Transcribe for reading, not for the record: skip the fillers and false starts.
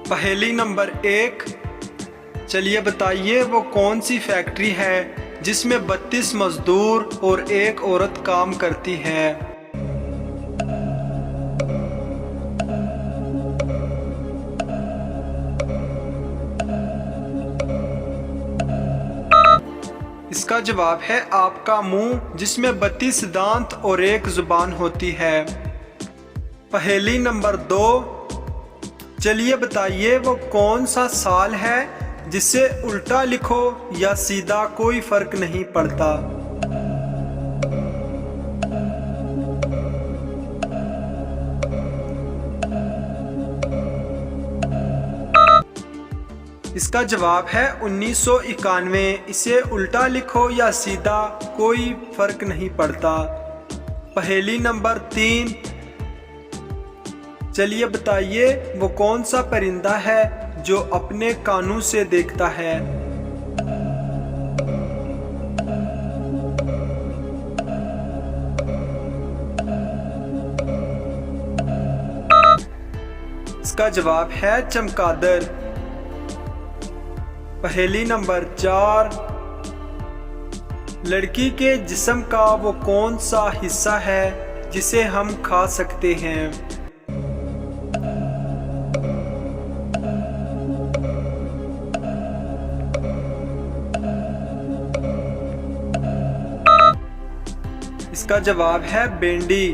पहेली नंबर 1। चलिए बताइए वो कौन सी फैक्ट्री है जिसमें 32 मजदूर और एक औरत काम करती है। इसका जवाब है आपका मुंह, जिसमें 32 दांत और एक जुबान होती है। पहेली नंबर 2। चलिए बताइए वो कौन सा साल है जिसे उल्टा लिखो या सीधा कोई फर्क नहीं पड़ता। इसका जवाब है 1991। इसे उल्टा लिखो या सीधा कोई फर्क नहीं पड़ता। पहेली नंबर 3। चलिए बताइए वो कौन सा परिंदा है जो अपने कानों से देखता है। इसका जवाब है चमगादड़। पहेली नंबर 4। लड़की के जिस्म का वो कौन सा हिस्सा है जिसे हम खा सकते हैं। इसका जवाब है भिंडी।